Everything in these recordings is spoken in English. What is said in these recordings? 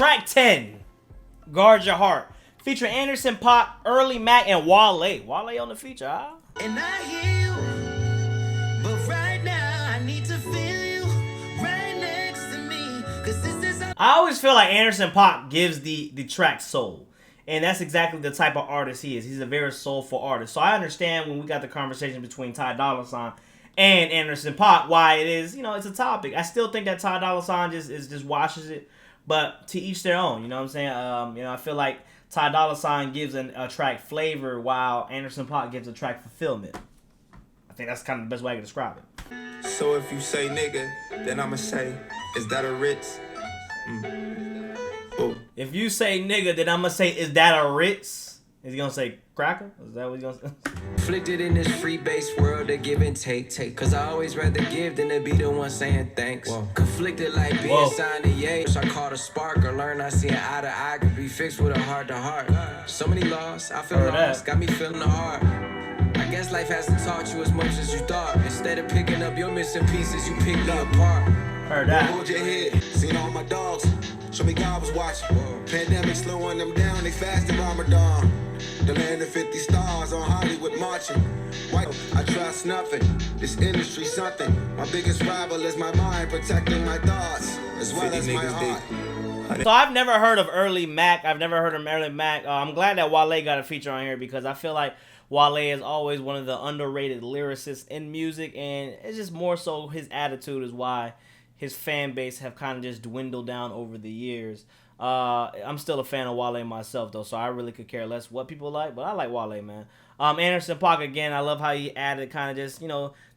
Track 10, Guard Your Heart, featuring Anderson .Paak, Early Mac, and Wale. Wale on the feature, huh? And I hear you, but right now I need to feel you right next to me. Cause this is I always feel like Anderson .Paak gives the track soul. And that's exactly the type of artist he is. He's a very soulful artist. So I understand when we got the conversation between Ty Dolla $ign and Anderson .Paak why it is, it's a topic. I still think that Ty Dolla $ign just washes it. But to each their own, you know what I'm saying? I feel like Ty Dolla $ign gives a track flavor while Anderson .Paak gives a track fulfillment. I think that's kind of the best way I can describe it. So if you say nigga, then I'ma say, is that a Ritz? Oh. If you say nigga, then I'm going to say, is that a Ritz? Is he going to say cracker? Is that what he's going to say? Afflicted in this free-based world of give and take. Cause I always rather give than to be the one saying thanks. Whoa. Conflicted like being signed to yay. I caught a spark or learn I see an eye to eye could be fixed with a heart to heart. So many lost, I feel lost, got me feeling the heart. I guess life hasn't taught you as much as you thought. Instead of picking up your missing pieces, you pick me apart. Heard that. Hold your head, seen all my dogs. Show me God was watching. Pandemic slowing them down, they fasted Ramadan. The land of 50 stars on Hollywood marching. White, I trust nothing. This industry something. My biggest rival is my mind, protecting my thoughts as well as my heart. So I've never heard of Early Mac. I've never heard of Early Mac. I'm glad that Wale got a feature on here because I feel like Wale is always one of the underrated lyricists in music, and it's just more so his attitude is why his fan base have kind of just dwindled down over the years. I'm still a fan of Wale myself, though, so I really could care less what people like, but I like Wale, man. Anderson .Paak, again, I love how he added kind of just,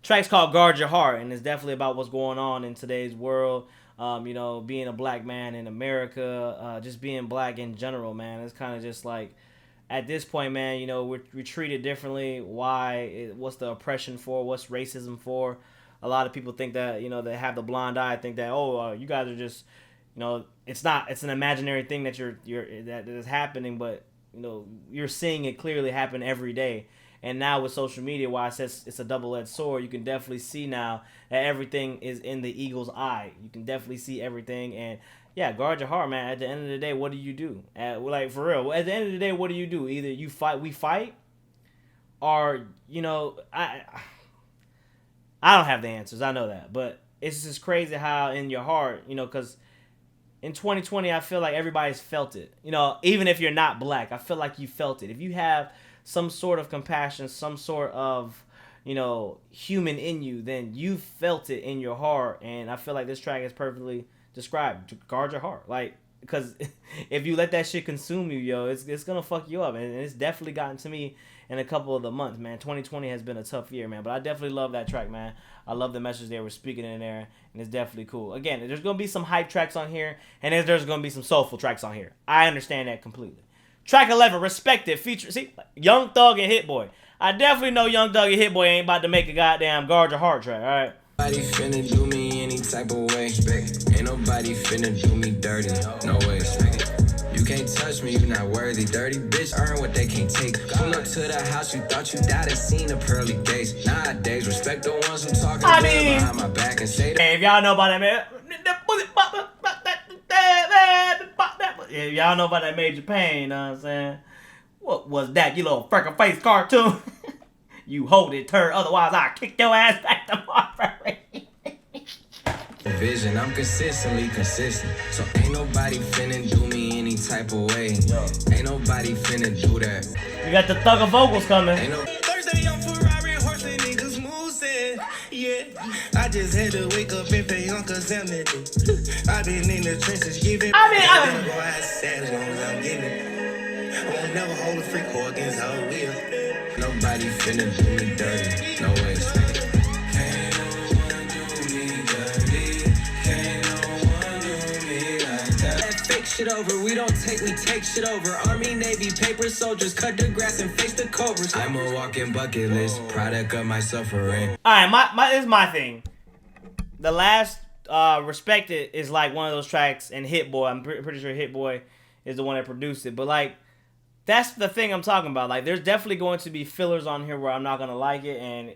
tracks called Guard Your Heart, and it's definitely about what's going on in today's world. Being a black man in America, just being black in general, man. It's kind of just like, at this point, man, we're treated differently. Why? What's the oppression for? What's racism for? A lot of people think that, they have the blind eye, think that, you guys are just, it's not, it's an imaginary thing that that is happening, but, you're seeing it clearly happen every day. And now with social media, why I says it's a double-edged sword, you can definitely see now that everything is in the eagle's eye. You can definitely see everything. And, yeah, guard your heart, man. At the end of the day, what do you do? Like, for real, at the end of the day, what do you do? Either we fight, or, I don't have the answers. I know that. But it's just crazy how in your heart, because in 2020, I feel like everybody's felt it. Even if you're not black, I feel like you felt it. If you have some sort of compassion, some sort of, human in you, then you felt it in your heart. And I feel like this track is perfectly described. To guard your heart. Like, because if you let that shit consume you, it's going to fuck you up. And it's definitely gotten to me in a couple of the months, man. 2020 has been a tough year, man. But I definitely love that track, man. I love the message they were speaking in there, and it's definitely cool. Again, there's going to be some hype tracks on here, and there's going to be some soulful tracks on here. I understand that completely. Track 11, Respect It, see, Young Thug and Hit Boy. I definitely know Young Thug and Hit Boy ain't about to make a goddamn Guard Your Heart track, all right? Nobody finna do me any type of way. Ain't nobody finna do me dirty. No way. You can't touch me, you not worthy. Dirty bitch earn what they can't take. Pull up to the house, you thought you died and seen the pearly gates. Nowadays, respect the ones who talking behind my back and say that. Hey, if y'all know about that, man. If y'all know about that Major Pain, you know what I'm saying? What was that, you little freckle face cartoon? You hold it, turd, otherwise I'll kick your ass back tomorrow. Vision, I'm consistently consistent. So ain't nobody finna do me any type of way. Ain't nobody finna do that. You got the Thugger vocals coming. Thursday on Ferrari, horse and niggas moving. Yeah, I just had to wake up and pay Uncle Sam that day. I been in the trenches giving. Go outside as long as I'm getting it. I won't never hold a freak or against how it will. Nobody finna do me dirty. No way. Can't no one do me dirty. Can't no one do me like that. That fake shit over. We don't take, we take shit over. Army, Navy, paper soldiers. Cut the grass and face the cobras. I'm a walking bucket list. Product of my suffering. Alright, this is my thing. The last Respect It is like one of those tracks, and Hit Boy, I'm pretty sure Hit Boy is the one that produced it. But like, that's the thing I'm talking about. Like, there's definitely going to be fillers on here where I'm not going to like it. And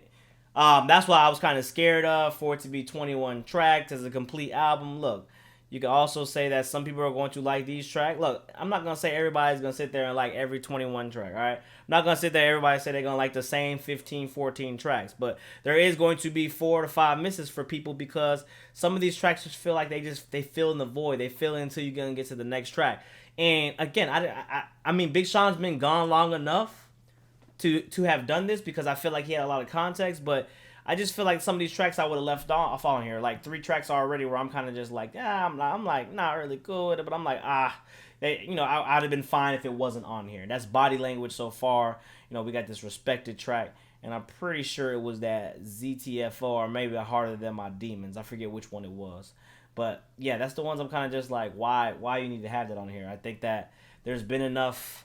that's why I was kind of scared of for it to be 21 tracks as a complete album. Look, You can also say that some people are going to like these tracks. Look, I'm not going to say everybody's going to sit there and like every 21 track, all right? I'm not going to sit there everybody say they're going to like the same 15, 14 tracks. But there is going to be 4 to 5 misses for people because some of these tracks just feel like they fill in the void. They fill in until you're going to get to the next track. And again, I mean, Big Sean's been gone long enough to have done this because I feel like he had a lot of context, but I just feel like some of these tracks I would have left off on here. Like 3 tracks already where I'm kind of just like, yeah, I'm like not really good, but I'm like, I'd have been fine if it wasn't on here. That's Body Language so far. We got this Respected track, and I'm pretty sure it was that ZTFO or maybe Harder Than My Demons. I forget which one it was. But yeah, that's the ones I'm kind of just like, why you need to have that on here? I think that there's been enough,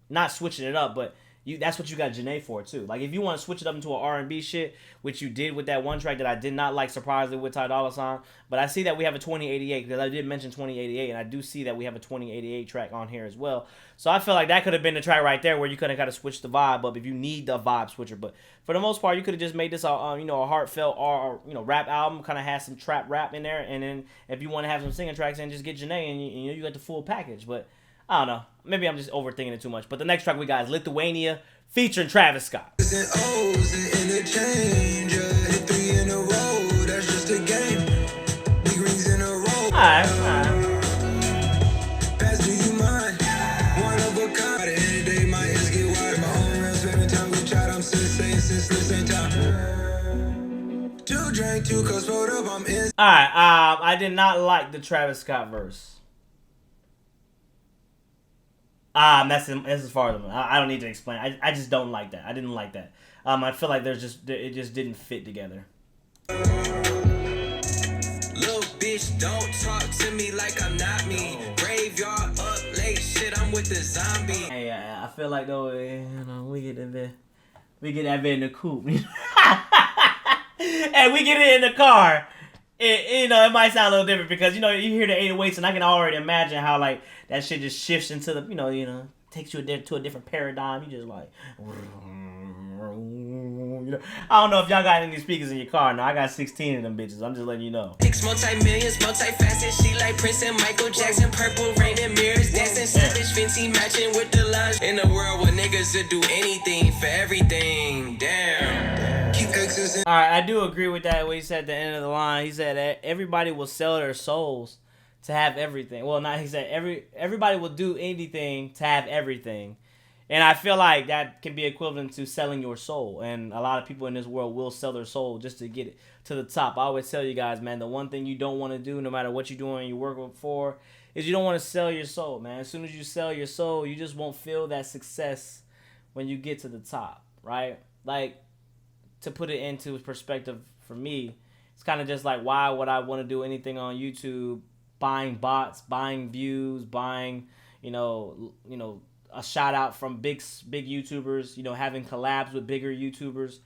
not switching it up, but that's what you got Janae for too. Like if you want to switch it up into an R&B shit, which you did with that one track that I did not like, surprisingly, with Ty Dolla $ign. But I see that we have a 2088 because I did mention 2088, and I do see that we have a 2088 track on here as well. So I feel like that could have been the track right there where you could have got to switch the vibe up if you need the vibe switcher. But for the most part, you could have just made this a heartfelt or rap album, kind of had some trap rap in there, and then if you want to have some singing tracks, then just get Janae and you got the full package. But I don't know. Maybe I'm just overthinking it too much. But the next track we got is Lithuania featuring Travis Scott. Alright. Alright, I did not like the Travis Scott verse. That's as far as I don't need to explain. I just don't like that. I didn't like that. I feel like it just didn't fit together. Little bitch, don't talk to me like I'm not me. Graveyard up late, shit, I'm with the zombie. Hey, I feel like though, we get that bit in the coupe, and we get it in the car. It might sound a little different because you hear the 808s, and I can already imagine how like that shit just shifts into the takes you to a different paradigm. You just like, I don't know if y'all got any speakers in your car. No, I got 16 of them bitches. I'm just letting you know. Multi-millions, multi-faceted. She like Prince and Michael Jackson. Purple rain and mirrors dancing. Savage Fenty matching with the lines. In a world where niggas would do anything for everything. Damn. Alright, I do agree with that. What he said at the end of the line. He said that everybody will sell their souls to have everything. Well, not he said everybody will do anything to have everything. And I feel like that can be equivalent to selling your soul. And a lot of people in this world will sell their soul just to get it to the top. I always tell you guys, man, the one thing you don't want to do, no matter what you're doing, you're working for, is you don't want to sell your soul, man. As soon as you sell your soul, you just won't feel that success when you get to the top, right? Like, to put it into perspective for me, it's kind of just like, why would I want to do anything on YouTube, buying bots, buying views, buying, a shout out from big YouTubers, having collabs with bigger YouTubers.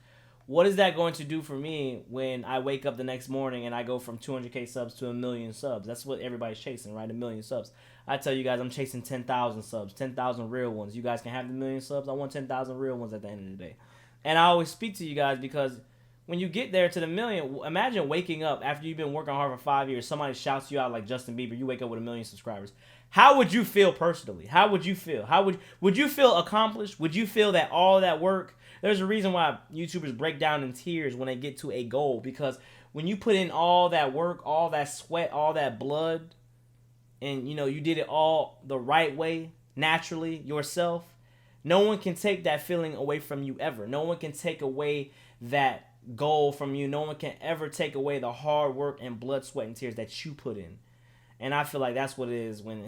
What is that going to do for me when I wake up the next morning and I go from 200K subs to 1 million subs? That's what everybody's chasing, right? 1 million subs. I tell you guys, I'm chasing 10,000 subs, 10,000 real ones. You guys can have the 1 million subs. I want 10,000 real ones at the end of the day. And I always speak to you guys because when you get there to the 1 million, imagine waking up after you've been working hard for 5 years, somebody shouts you out like Justin Bieber, you wake up with 1 million subscribers. How would you feel personally? How would you feel? Would you feel accomplished? Would you feel that all that work? There's a reason why YouTubers break down in tears when they get to a goal, because when you put in all that work, all that sweat, all that blood, and you did it all the right way, naturally, yourself, no one can take that feeling away from you ever. No one can take away that goal from you. No one can ever take away the hard work and blood, sweat, and tears that you put in. And I feel like that's what it is when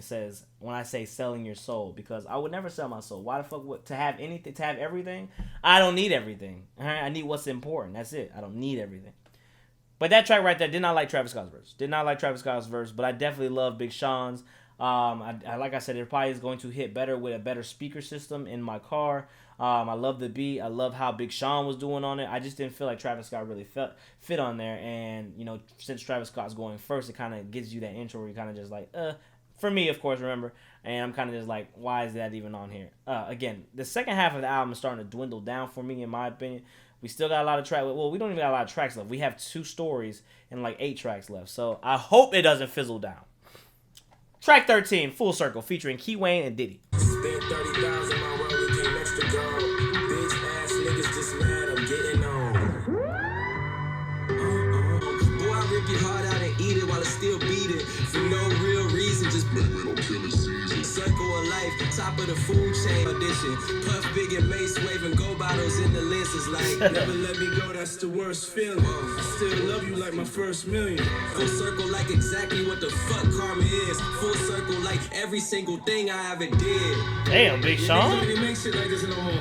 I say selling your soul, because I would never sell my soul. Why the fuck to have anything, to have everything? I don't need everything. All right? I need what's important. That's it. I don't need everything. But that track right there, did not like Travis Scott's verse. But I definitely love Big Sean's. Like I said, it probably is going to hit better with a better speaker system in my car. I love the beat. I love how Big Sean was doing on it. I just didn't feel like Travis Scott really fit on there. And, since Travis Scott's going first, it kind of gives you that intro where you're kind of just like, for me, of course, remember. And I'm kind of just like, why is that even on here? Again, the second half of the album is starting to dwindle down for me, in my opinion. We still got a lot of tracks. Well, we don't even got a lot of tracks left. We have 2 stories and like 8 tracks left. So I hope it doesn't fizzle down. Track 13, Full Circle, featuring Key Wayne and Diddy. Spent 30,000 my world became extra gold. Bitch ass niggas just mad I'm getting on. Boy, I rip your heart out and eat it while it's still beating. For no real reason, just circle of life, top of the food chain audition. Puff Big and Mace waving gold bottles in the lenses like Never let me go, that's the worst feeling. I still love you like my first million. full circle like exactly what the fuck karma is. Full circle like every single thing I ever did. Damn, Big Sean. They make shit like this no more.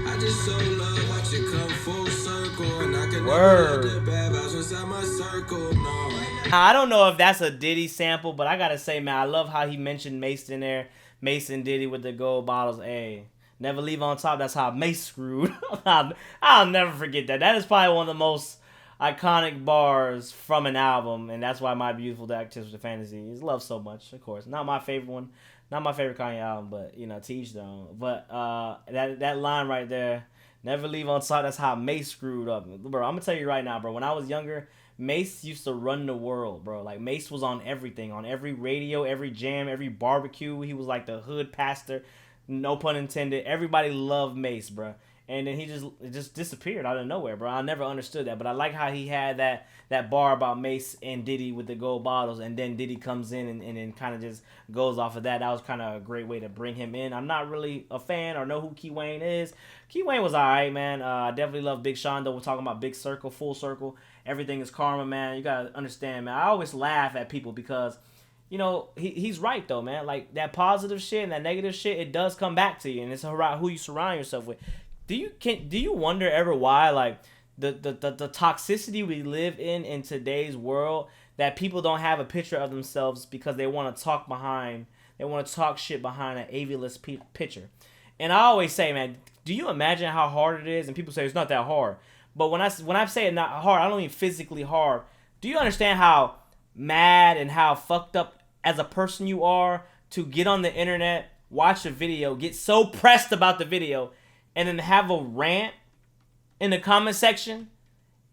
I just so love watch it come full circle, and I can Word. never let the bad vibes inside my circle. No. I don't know if that's a Diddy sample, but I gotta say, man, I love how he mentioned Mace in there. Mace and Diddy with the gold bottles. Hey, never leave on top. That's how Mace screwed. I'll never forget that. That is probably one of the most iconic bars from an album, and that's why My Beautiful Dark Twisted Fantasy is loved so much. Of course, not my favorite one, not my favorite Kanye album, but you know, to each their own. But that line right there, never leave on top. That's how Mace screwed up, bro. I'm gonna tell you right now, bro. When I was younger, Mace used to run the world, bro. Like, Mace was on everything, on every radio, every jam, every barbecue. He was like the hood pastor, no pun intended. Everybody loved Mace, bro. And then he just disappeared out of nowhere, bro. I never understood that, but I like how he had that bar about Mace and Diddy with the gold bottles, and then Diddy comes in and then kind of just goes off of that. That was kind of a great way to bring him in. I'm not really a fan or know who Key Wayne is. Key Wayne was all right, man. I definitely love Big Sean, though. We're talking about Big Circle, Full Circle. Everything is karma, man. You got to understand, man. I always laugh at people because, you know, he's right, though, man. Like, that positive shit and that negative shit, it does come back to you, and it's about who you surround yourself with. Do you wonder ever why, like, the toxicity we live in today's world, that people don't have a picture of themselves because they want to talk shit behind an avialist picture. And I always say, man, do you imagine how hard it is? And people say it's not that hard. But when I say it not hard, I don't mean physically hard. Do you understand how mad and how fucked up as a person you are to get on the internet, watch a video, get so pressed about the video, and then have a rant in the comment section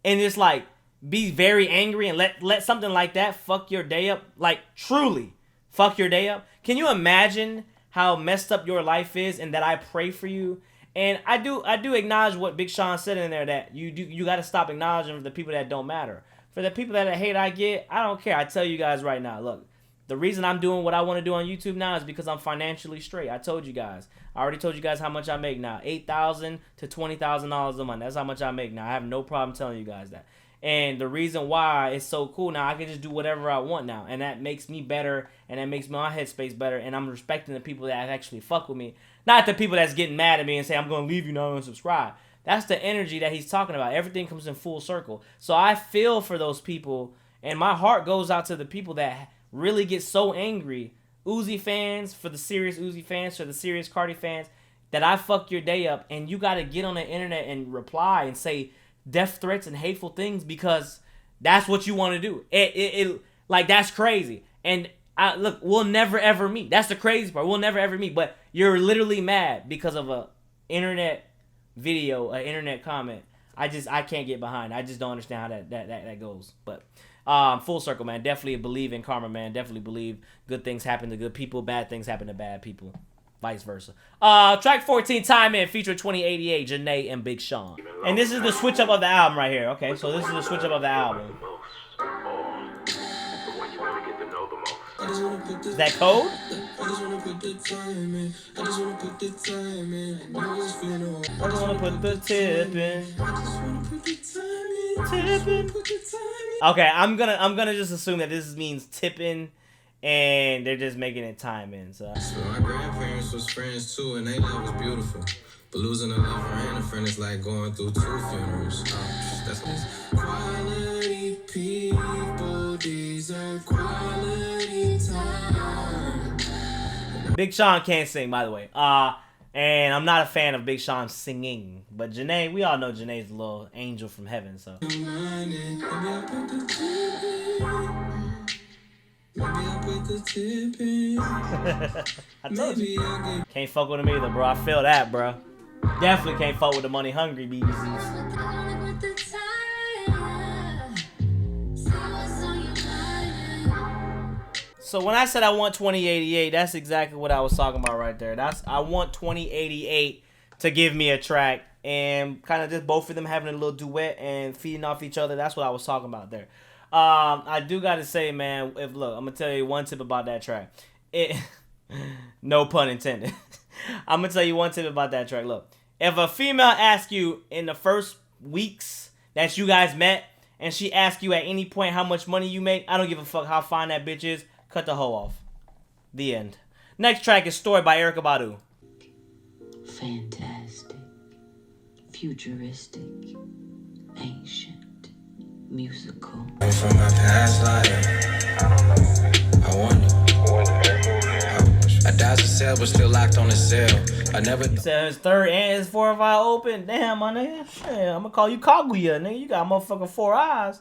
and just like be very angry and let something like that fuck your day up? Like, truly fuck your day up? Can you imagine how messed up your life is? And that I pray for you. And I do acknowledge what Big Sean said in there, that you got to stop acknowledging the people that don't matter. For the people that hate I get, I don't care. I tell you guys right now, look, the reason I'm doing what I want to do on YouTube now is because I'm financially straight. I told you guys. I already told you guys how much I make now. $8,000 to $20,000 a month. That's how much I make now. I have no problem telling you guys that. And the reason why it's so cool now, I can just do whatever I want now. And that makes me better, and that makes my headspace better. And I'm respecting the people that actually fuck with me. Not the people that's getting mad at me and say, I'm going to leave you now and subscribe. That's the energy that he's talking about. Everything comes in full circle. So I feel for those people, and my heart goes out to the people that really get so angry. Uzi fans, for the serious Uzi fans, for the serious Cardi fans, that I fuck your day up, and you got to get on the internet and reply and say death threats and hateful things because that's what you want to do. It like, that's crazy. And look, we'll never ever meet. That's the crazy part. We'll never ever meet. But you're literally mad because of a internet video, an internet comment. I can't get behind. I just don't understand how that goes. But full circle, man. Definitely believe in karma, man. Definitely believe good things happen to good people, bad things happen to bad people, vice versa. Track 14, Time In, featuring 2088, Janae and Big Sean. And this is the switch up of the album right here. Okay, so this is the switch up of the album. Is that code? I just wanna put the time in. I just wanna put the time in. I know it's been a while. I just wanna put the tip in. I just wanna put the time in. Tip in. Put the time in. Okay, I'm gonna just assume that this means tipping, and they're just making it time in. So My grandparents was friends too, and they love was beautiful. But losing a lover and a friend is like going through 2 funerals. That's Quality people deserve quality time. Big Sean can't sing, by the way. And I'm not a fan of Big Sean singing, but Janae, we all know Janae's a little angel from heaven. So Maybe I put the tip in. Maybe I put the tip in. I told you, Maybe I get can't fuck with him either, bro. I feel that, bro. Definitely can't fuck with the money hungry BBCs. So when I said I want 2088, that's exactly what I was talking about right there. I want 2088 to give me a track and kind of just both of them having a little duet and feeding off each other. That's what I was talking about there. I do gotta say, man, look, I'm gonna tell you one tip about that track. No pun intended. I'm gonna tell you one tip about that track. Look, if a female asks you in the first weeks that you guys met, and she asks you at any point how much money you make, I don't give a fuck how fine that bitch is. Cut the hoe off. The end. Next track is Story by Erykah Badu. Fantastic, futuristic, ancient, musical. From my past life, I wonder. I dodged a cell, but still locked on the cell. I never. He said his third and his fourth eye open. Damn, my nigga. Shit, I'm gonna call you Kaguya, nigga. You got motherfucking 4 eyes.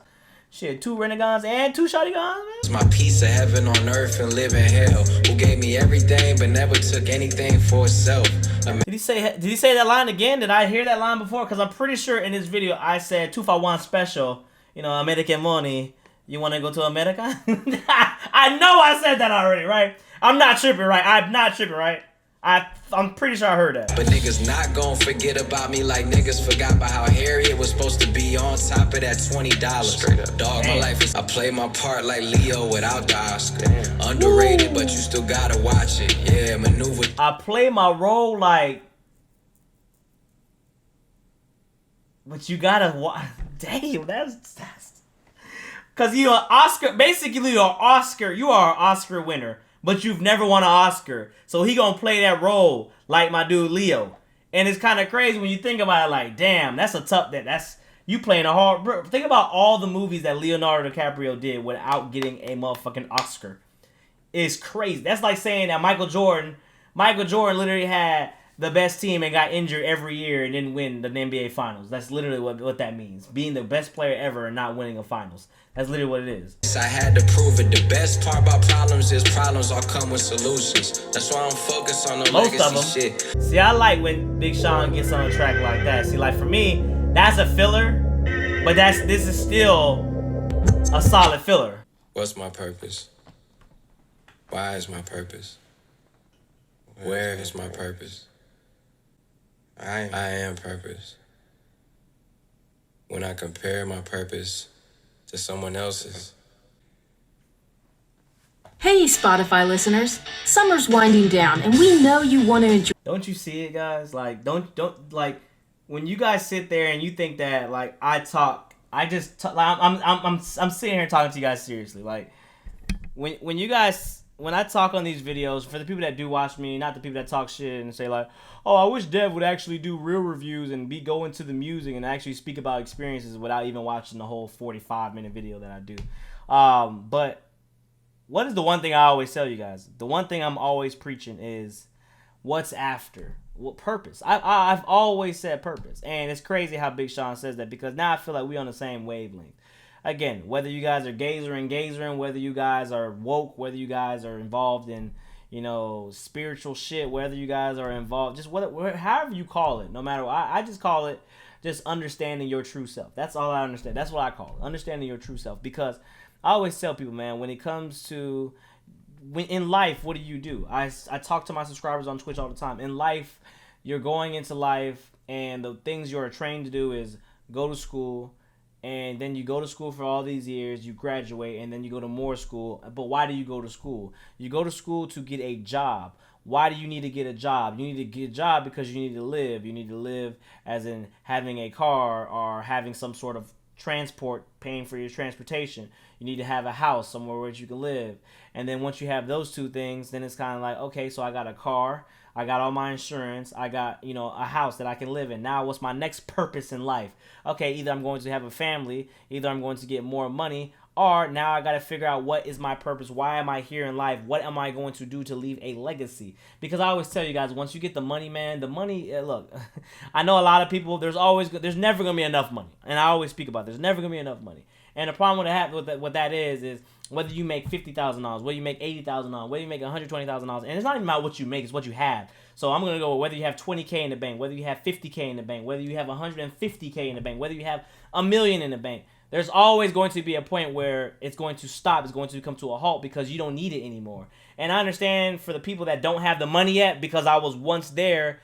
Shit, 2 renegons and 2 shotty guns, man. It's my piece of heaven on earth and live in hell. Who gave me everything but never took anything for itself. Did he say that line again? Did I hear that line before? Because I'm pretty sure in this video I said 2 for 1 special. You know, American money. You want to go to America? I know I said that already, right? I'm not tripping, right? I'm not tripping, right? I'm pretty sure I heard that. But niggas not gonna forget about me like niggas forgot about how Harriet was supposed to be on top of that $20. Straight up. Dog, my life is, I play my part like Leo without the Oscar. Damn. Underrated, but you still gotta watch it. Yeah, maneuver. I play my role like, but you gotta watch. Damn, that's because you are Oscar. Basically, you are an Oscar winner. But you've never won an Oscar. So he gonna play that role like my dude Leo. And it's kind of crazy when you think about it, like, damn, that's a tough, that's, you playing a hard, bro, think about all the movies that Leonardo DiCaprio did without getting a motherfucking Oscar. It's crazy. That's like saying that Michael Jordan literally had the best team and got injured every year and didn't win the NBA Finals. That's literally what that means. Being the best player ever and not winning a Finals. That's literally what it is. I had to prove it. The best part about problems is problems all come with solutions. That's why I'm focused on the legacy shit. See, I like when Big Sean gets on a track like that. See, like for me, that's a filler, but this is still a solid filler. What's my purpose? Why is my purpose? Where is my purpose? I am purpose. When I compare my purpose to someone else's. Hey, Spotify listeners. Summer's winding down, and we know you want to enjoy. Don't you see it, guys? Like, don't like when you guys sit there and you think that like I'm sitting here talking to you guys seriously. Like when I talk on these videos, for the people that do watch me, not the people that talk shit and say like, oh, I wish Dev would actually do real reviews and go into the music and actually speak about experiences without even watching the whole 45-minute video that I do. But what is the one thing I always tell you guys? The one thing I'm always preaching is what's after. What purpose? I've always said purpose. And it's crazy how Big Sean says that because now I feel like we're on the same wavelength. Again, whether you guys are gazering, whether you guys are woke, whether you guys are involved in, you know, spiritual shit, whether you guys are involved, just however you call it, no matter what, I just call it just understanding your true self. That's all I understand. That's what I call it, understanding your true self. Because I always tell people, man, when it comes to, in life, what do? I talk to my subscribers on Twitch all the time. In life, you're going into life, and the things you're trained to do is go to school, and then you go to school for all these years, you graduate, and then you go to more school. But why do you go to school? You go to school to get a job. Why do you need to get a job? You need to get a job because you need to live. You need to live as in having a car or having some sort of transport, paying for your transportation. You need to have a house somewhere where you can live. And then once you have those two things, then it's kind of like, okay, so I got a car, I got all my insurance, I got, you know, a house that I can live in. Now what's my next purpose in life? Okay, either I'm going to have a family, either I'm going to get more money, or now I got to figure out what is my purpose, why am I here in life, what am I going to do to leave a legacy? Because I always tell you guys, once you get the money, man, the money, look, I know a lot of people, there's never going to be enough money. And I always speak about there's never going to be enough money. And the problem with that is whether you make $50,000, whether you make $80,000, whether you make $120,000, and it's not even about what you make, it's what you have. So I'm gonna go with whether you have $20K in the bank, whether you have $50K in the bank, whether you have $150K in the bank, whether you have $1 million in the bank. There's always going to be a point where it's going to stop. It's going to come to a halt because you don't need it anymore. And I understand for the people that don't have the money yet, because I was once there.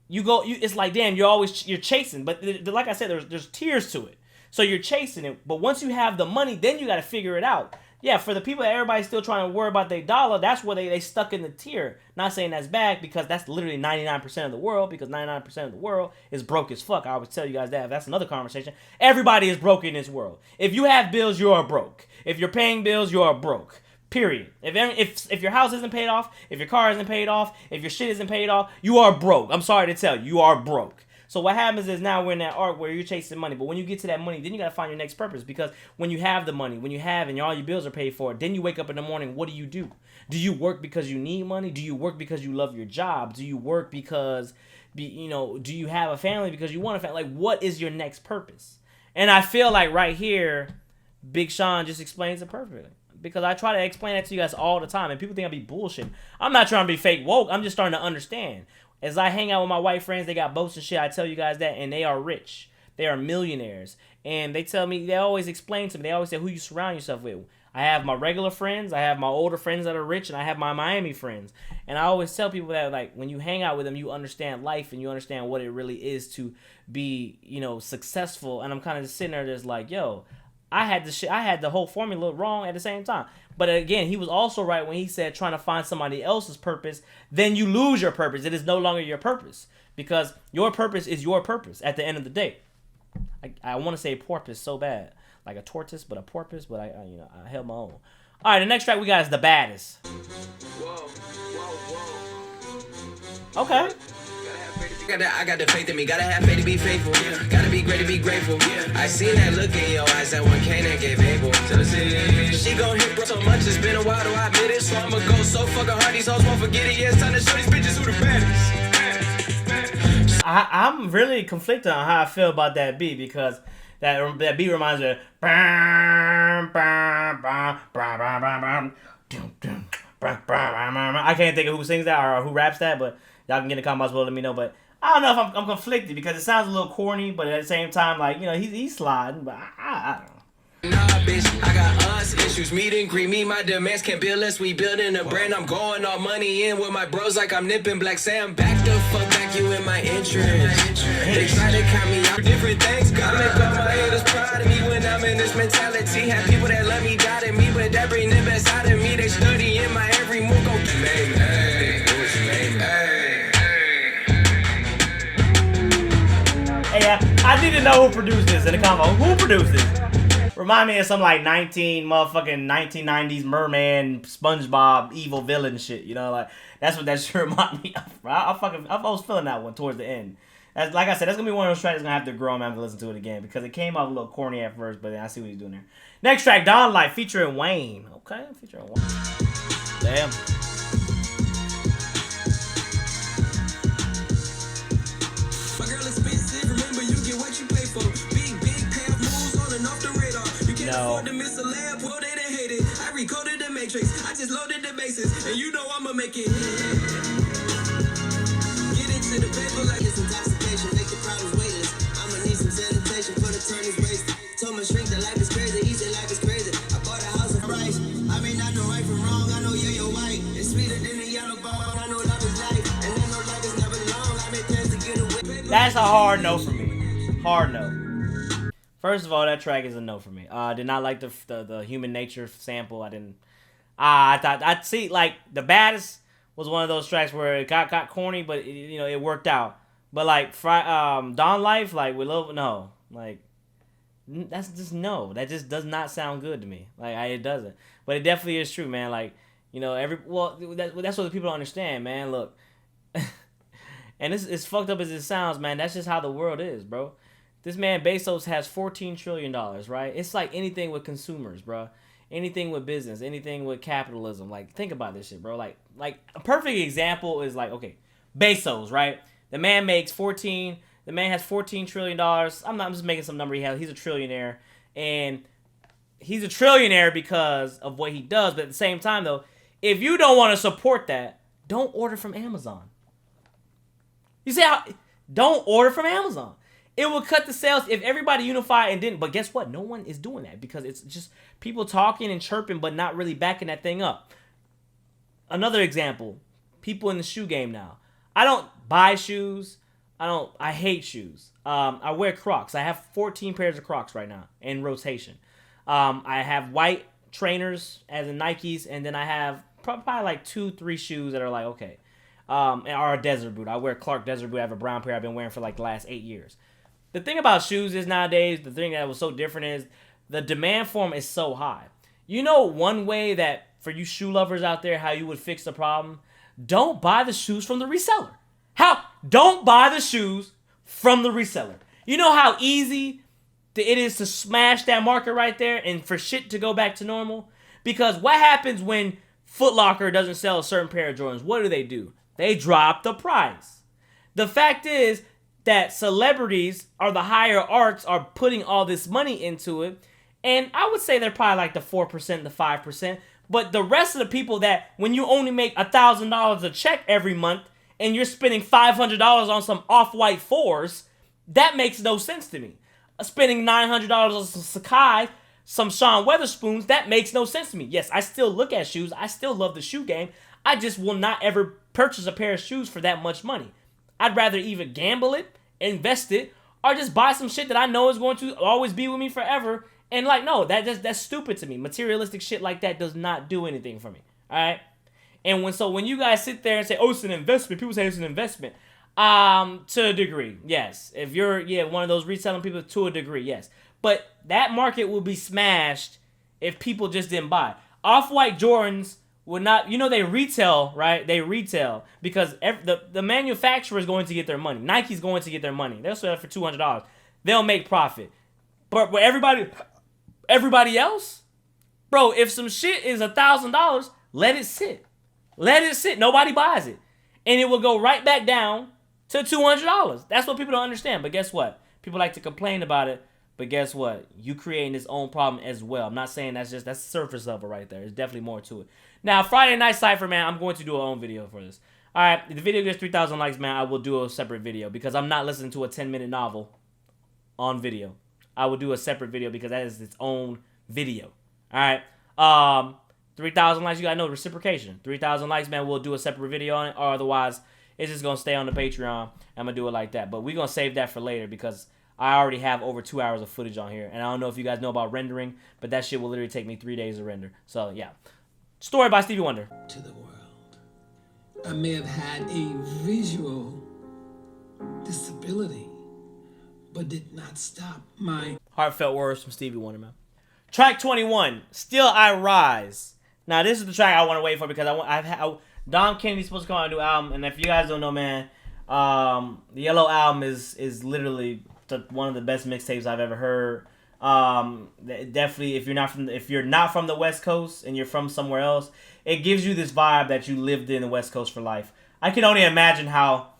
It's like, damn, you're chasing. But like I said, there's tiers to it. So you're chasing it. But once you have the money, then you got to figure it out. Yeah, for the people that everybody's still trying to worry about their dollar, that's where they stuck in the tier. Not saying that's bad, because that's literally 99% of the world, because 99% of the world is broke as fuck. I always tell you guys that. That's another conversation. Everybody is broke in this world. If you have bills, you are broke. If you're paying bills, you are broke. Period. If your house isn't paid off, if your car isn't paid off, if your shit isn't paid off, you are broke. I'm sorry to tell you, you are broke. So what happens is now we're in that arc where you're chasing money. But when you get to that money, then you got to find your next purpose. Because when you have the money, when you have and all your bills are paid for, then you wake up in the morning, what do? Do you work because you need money? Do you work because you love your job? Do you work because, do you have a family because you want a family? Like, what is your next purpose? And I feel like right here, Big Sean just explains it perfectly. Because I try to explain that to you guys all the time. And people think I be bullshitting. I'm not trying to be fake woke. I'm just starting to understand. As I hang out with my white friends, they got boats and shit. I tell you guys that, and they are rich. They are millionaires. And they tell me, they always explain to me, they always say who you surround yourself with. I have my regular friends, I have my older friends that are rich, and I have my Miami friends. And I always tell people that, like, when you hang out with them, you understand life and you understand what it really is to be, successful. And I'm kind of just sitting there just like, yo, I had the whole formula wrong at the same time. But again, he was also right when he said trying to find somebody else's purpose, then you lose your purpose. It is no longer your purpose, because your purpose is your purpose at the end of the day. I want to say porpoise so bad, like a tortoise, but a porpoise. But I held my own. All right, the next track we got is The Baddest. Okay. I got the faith in me, gotta have faith to be faithful. Gotta be great to be grateful. I seen that look in your eyes that one Canaan gave Abel to the city. She gon' hit bro so much, it's been a while to admit it. So I'ma go so fucking hard, these hoes won't forget it. Yeah, it's time to show these bitches who the baddest. I'm really conflicted on how I feel about that beat, because that beat reminds me of I can't think of who sings that or who raps that, but y'all can get in the comments below, let me know. But I don't know if I'm conflicted, because it sounds a little corny, but at the same time, like, he's sliding, but I don't know. Nah, bitch, I got us issues. Meet and greet me, my demands can't build less. We building a brand. I'm going all money in with my bros like I'm nipping black. Say I'm back the fuck back, you in my interest. They try to count me out different things. Gotta make all my haters proud of me when I'm in this mentality. Have people that love me, doubting me, but that bring the best out of me. They study in my every move. Go hey, hey. Hey, I need to know who produced this in the comment. Who produced this? Remind me of some like 1990s merman, SpongeBob, evil villain shit. Like that's what that shit remind me of. I was feeling that one towards the end. Like I said, that's gonna be one of those tracks that's gonna have to grow. I'm gonna have to listen to it again, because it came off a little corny at first, but then I see what he's doing there. Next track, Don Life featuring Wayne. Okay, featuring Wayne. Damn. No. I recoded the matrix. I just loaded the bases, and I'ma make it. Get into the paper like it's intoxication. Make the problems weightless. I'ma need some sanitation for the turn is wasted. Told my shrink that life is crazy. He said life is crazy. I bought a house in Rice. I mean, I know right from wrong. I know you're white. It's sweeter than the yellow ball. I know love is life, and I know life is never long. I made plans to get away. That's a hard no for me. Hard no. First of all, that track is a no for me. I did not like the human nature sample. I didn't. I thought I'd see like The Baddest was one of those tracks where it got corny, but it worked out. But like Don Life, like with little no, like that's just no. That just does not sound good to me. Like it doesn't. But it definitely is true, man. Like that's what the people don't understand, man. Look, and this as fucked up as it sounds, man. That's just how the world is, bro. This man Bezos has $14 trillion, right? It's like anything with consumers, bro. Anything with business, anything with capitalism. Like, think about this shit, bro. Like a perfect example is like, okay, Bezos, right? The man has $14 trillion. I'm just making some number he has. He's a trillionaire. And he's a trillionaire because of what he does. But at the same time, though, if you don't want to support that, don't order from Amazon. You see how? Don't order from Amazon. It will cut the sales if everybody unified and didn't. But guess what? No one is doing that because it's just people talking and chirping, but not really backing that thing up. Another example, people in the shoe game now. I don't buy shoes. I hate shoes. I wear Crocs. I have 14 pairs of Crocs right now in rotation. I have white trainers as in Nikes, and then I have probably like 2-3 shoes that are like, okay. And are a desert boot. I wear Clark desert boot. I have a brown pair I've been wearing for like the last 8 years. The thing about shoes is nowadays, the thing that was so different is the demand for them is so high. You know one way that, for you shoe lovers out there, how you would fix the problem? Don't buy the shoes from the reseller. How? Don't buy the shoes from the reseller. You know how easy it is to smash that market right there and for shit to go back to normal? Because what happens when Foot Locker doesn't sell a certain pair of Jordans? What do? They drop the price. The fact is that celebrities or the higher arts are putting all this money into it. And I would say they're probably like the 4%, the 5%. But the rest of the people that when you only make $1,000 a check every month and you're spending $500 on some Off-White 4s, that makes no sense to me. Spending $900 on some Sakai, some Sean Weatherspoons, that makes no sense to me. Yes, I still look at shoes. I still love the shoe game. I just will not ever purchase a pair of shoes for that much money. I'd rather either gamble it, invest it, or just buy some shit that I know is going to always be with me forever. And like, no, that's stupid to me. Materialistic shit like that does not do anything for me. All right. And when you guys sit there and say, "Oh, it's an investment," people say it's an investment. To a degree, yes. If you're one of those reselling people, to a degree, yes. But that market will be smashed if people just didn't buy. Off-White Jordans would not, they retail, right? They retail because the manufacturer is going to get their money. Nike's going to get their money. They'll sell it for $200. They'll make profit. But everybody else, bro, if some shit is $1,000, let it sit. Let it sit. Nobody buys it. And it will go right back down to $200. That's what people don't understand. But guess what? People like to complain about it. But guess what? You creating this own problem as well. I'm not saying that's surface level right there. There's definitely more to it. Now, Friday Night Cypher, man, I'm going to do a own video for this. All right, if the video gets 3,000 likes, man, I will do a separate video because I'm not listening to a 10-minute novel on video. I will do a separate video because that is its own video. All right. 3,000 likes, you got to know reciprocation. 3,000 likes, man, we'll do a separate video on it, or otherwise it's just going to stay on the Patreon. I'm going to do it like that. But we're going to save that for later because I already have over 2 hours of footage on here. And I don't know if you guys know about rendering, but that shit will literally take me 3 days to render. So, yeah. Story by Stevie Wonder. To the world. I may have had a visual disability, but did not stop my... Heartfelt words from Stevie Wonder, man. Track 21, Still I Rise. Now, this is the track I want to wait for because Dom Kennedy's supposed to come out and do an album. And if you guys don't know, man, the Yellow Album is literally one of the best mixtapes I've ever heard. Definitely, if you're not from the West Coast and you're from somewhere else, it gives you this vibe that you lived in the West Coast for life. I can only imagine how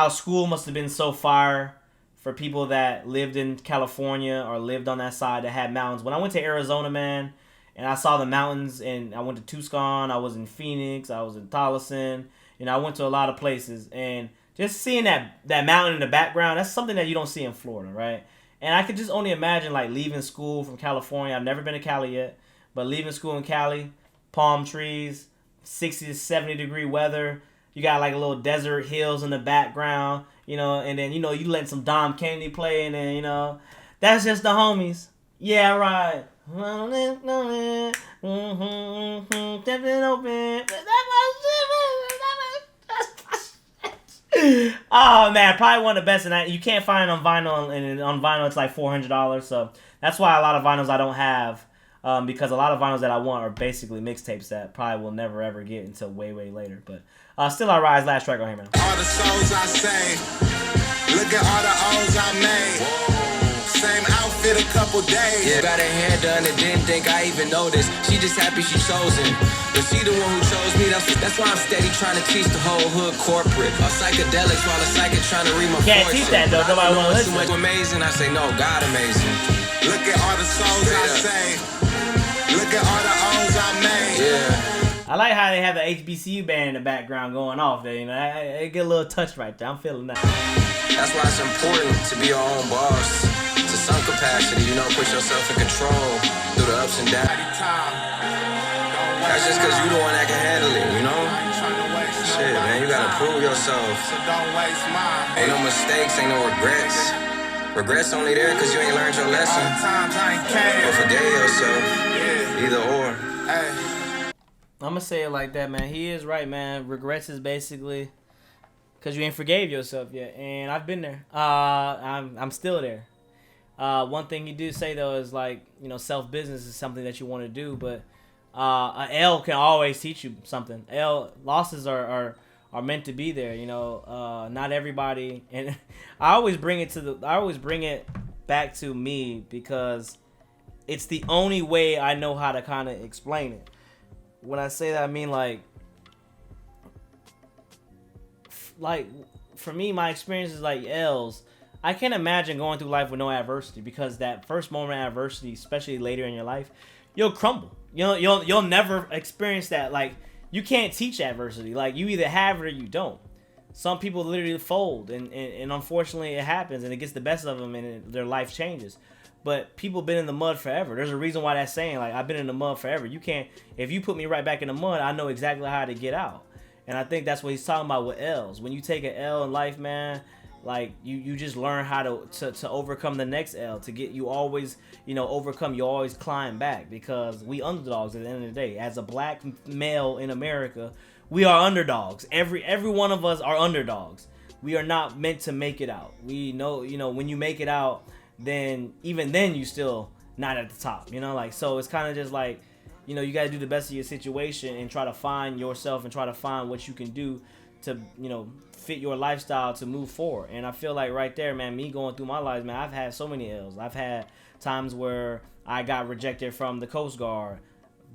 school must have been so fire for people that lived in California or lived on that side that had mountains. When I went to Arizona, man, and I saw the mountains, and I went to Tucson, I was in Phoenix, I was in Tolleson, I went to a lot of places, and just seeing that mountain in the background, that's something that you don't see in Florida, right? And I could just only imagine, like, leaving school from California. I've never been to Cali yet, but leaving school in Cali, palm trees, 60 to 70 degree weather. You got, like, a little desert hills in the background, and then, you letting some Dom Kennedy play, and then, that's just the homies. Yeah, right. Oh man, probably one of the best, and you can't find it on vinyl, and on vinyl it's like $400, so that's why a lot of vinyls I don't have, because a lot of vinyls that I want are basically mixtapes that probably will never ever get until way later. But Still I Rise, last track right here, man. All the souls I saved, look at all the O's I made. Same outfit a couple days. Yeah, got her hair done and didn't think I even noticed. She just happy she chosen. But she the one who chose me. That's why I'm steady trying to teach the whole hood corporate. Or psychedelics while a psychic trying to read my Can't teach that though. Nobody want to listen. Too much amazing. I say no, God amazing. Look at all the souls I saved. Look at all the O's I made. Yeah. I like how they have the HBCU band in the background going off there. You know, I get a little touch right there. I'm feeling that. That's why it's important to be your own boss. To some capacity, you know, put yourself in control through the ups and downs. That's just because you the one that can handle it, you know? Shit, man, you gotta prove yourself. So don't waste mine. Ain't no mistakes, ain't no regrets. Regrets only there because you ain't learned your lesson. Times I ain't care. Or forgave yourself. Either or. Hey. I'm gonna say it like that, man. He is right, man. Regrets is basically because you ain't forgave yourself yet, and I've been there. I'm still there. One thing he do say though is like, you know, self business is something that you want to do, but a L can always teach you something. Losses are meant to be there, you know. Not everybody, and I always bring it back to me because it's the only way I know how to kind of explain it. When I say that, I mean like for me, my experience is like L's. I can't imagine going through life with no adversity, because that first moment of adversity, especially later in your life, you'll crumble. You'll never experience that. Like, you can't teach adversity. Like, you either have it or you don't. Some people literally fold, and unfortunately it happens, and it gets the best of them, and their life changes. But people been in the mud forever. There's a reason why that's saying, like, I've been in the mud forever. You can't, if you put me right back in the mud, I know exactly how to get out. And I think that's what he's talking about with L's. When you take an L in life, man, like, you just learn how to overcome the next L. To get, you always, you know, overcome. You always climb back, because we underdogs at the end of the day. As a black male in America, we are underdogs. Every one of us are underdogs. We are not meant to make it out. We know, you know, when you make it out, then even then you still not at the top, you know. Like, so it's kind of just like, you know, you got to do the best of your situation and try to find yourself and try to find what you can do to, you know, fit your lifestyle to move forward. And I feel like right there, man, me going through my life, man, I've had so many L's. I've had times where I got rejected from the Coast Guard,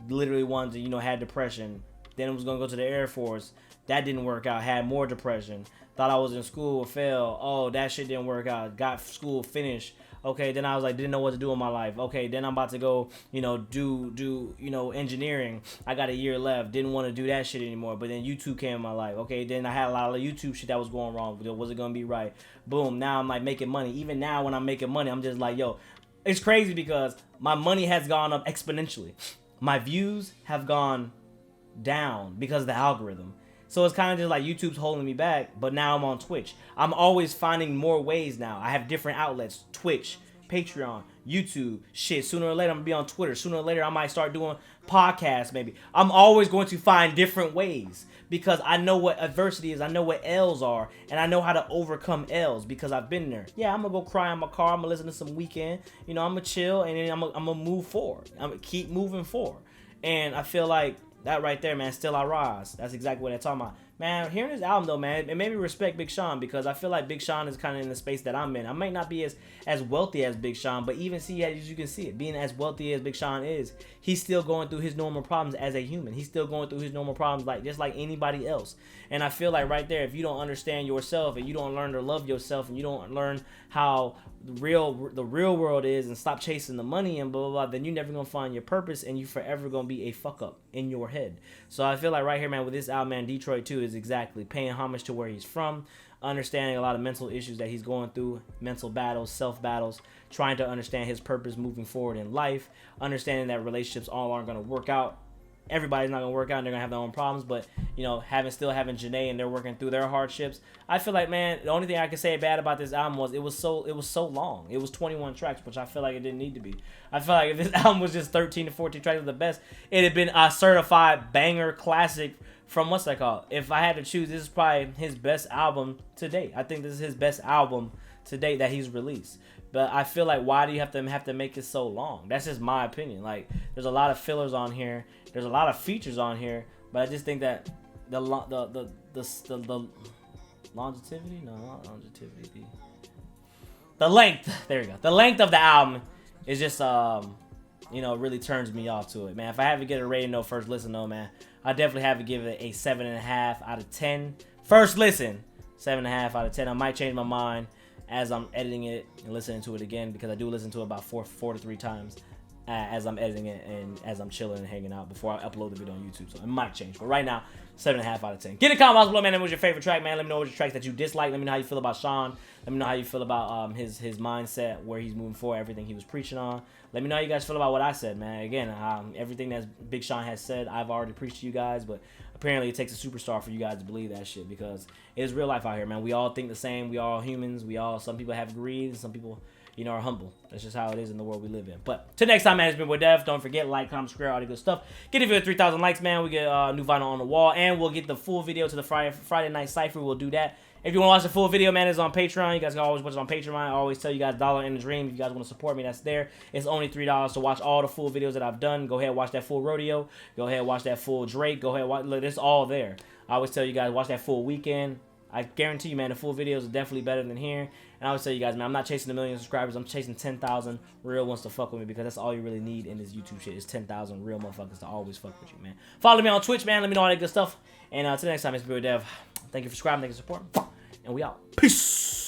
literally wanted to, you know, had depression. Then I was going to go to the Air Force. That didn't work out. Had more depression. Thought I was in school, failed. Oh, that shit didn't work out. Got school finished. Okay, then I was like, didn't know what to do in my life. Okay, then I'm about to go, you know, do you know, engineering. I got a year left. Didn't want to do that shit anymore. But then YouTube came in my life. Okay, then I had a lot of YouTube shit that was going wrong. Was it going to be right? Boom, now I'm like making money. Even now when I'm making money, I'm just like, yo, it's crazy because my money has gone up exponentially. My views have gone down because of the algorithm. So it's kind of just like YouTube's holding me back, but now I'm on Twitch. I'm always finding more ways now. I have different outlets: Twitch, Patreon, YouTube. Shit, sooner or later I'm gonna be on Twitter. Sooner or later I might start doing podcasts maybe. I'm always going to find different ways because I know what adversity is. I know what L's are, and I know how to overcome L's because I've been there. Yeah, I'm gonna go cry in my car. I'm gonna listen to some Weekend. You know, I'm gonna chill, and then I'm gonna move forward. I'm gonna keep moving forward. And I feel like that right there, man, Still I Rise. That's exactly what they're talking about. Man, hearing this album, though, man, it made me respect Big Sean, because I feel like Big Sean is kind of in the space that I'm in. I might not be as wealthy as Big Sean, but even as you can see it, being as wealthy as Big Sean is, he's still going through his normal problems as a human. He's still going through his normal problems just like anybody else. And I feel like right there, if you don't understand yourself and you don't learn to love yourself and you don't learn how the real world is and stop chasing the money and blah, blah, blah, then you're never going to find your purpose, and you forever going to be a fuck up in your head. So I feel like right here, man, with this album, man, Detroit 2 is exactly paying homage to where he's from, understanding a lot of mental issues that he's going through, mental battles, self battles, trying to understand his purpose moving forward in life, understanding that relationships all aren't going to work out. Everybody's not going to work out and they're going to have their own problems, but, you know, still having Janae and they're working through their hardships. I feel like, man, the only thing I can say bad about this album was it was so long. It was 21 tracks, which I feel like it didn't need to be. I feel like if this album was just 13 to 14 tracks of the best, it'd have been a certified banger classic from what's that called? If I had to choose, this is probably his best album to date. I think this is his best album to date that he's released. But I feel like, why do you have to make it so long? That's just my opinion. Like, there's a lot of fillers on here. There's a lot of features on here, but I just think that the longevity, no, not longevity, the length. There you go. The length of the album is just you know, really turns me off to it, man. If I have to get a rating, no, first listen, though, man, I definitely have to give it a 7.5 out of 10. First listen, 7.5 out of 10. I might change my mind as I'm editing it and listening to it again, because I do listen to it about four to three times. as I'm editing it and as I'm chilling and hanging out before I upload the video on YouTube. So it might change. But right now, 7.5 out of 10. Get in the comments below, man. Let me know what's your favorite track, man. Let me know what your tracks that you dislike. Let me know how you feel about Sean. Let me know how you feel about his mindset, where he's moving forward, everything he was preaching on. Let me know how you guys feel about what I said, man. Again, everything that Big Sean has said, I've already preached to you guys, but apparently it takes a superstar for you guys to believe that shit, because it is real life out here, man. We all think the same. We all humans. Some people have greed, and some people, are humble. That's just how it is in the world we live in. But till next time, man, it's been with Dev. Don't forget, like, comment, subscribe, all the good stuff. Get it for 3,000 likes, man. We get new vinyl on the wall, and we'll get the full video to the Friday night cypher. We'll do that. If you want to watch the full video, man, it's on Patreon. You guys can always watch it on Patreon. I always tell you guys, $1 in the dream. If you guys want to support me, that's there. It's only $3 to watch all the full videos that I've done. Go ahead and watch that full Rodeo. Go ahead and watch that full Drake. Go ahead and watch. Look, it's all there. I always tell you guys, watch that full Weekend. I guarantee you, man, the full videos are definitely better than here. And I always tell you guys, man, I'm not chasing 1 million subscribers. I'm chasing 10,000 real ones to fuck with me, because that's all you really need in this YouTube shit is 10,000 real motherfuckers to always fuck with you, man. Follow me on Twitch, man. Let me know all that good stuff. And till next time, it's Bill Dev. Thank you for subscribing. Thank you for supporting. And we out. Peace.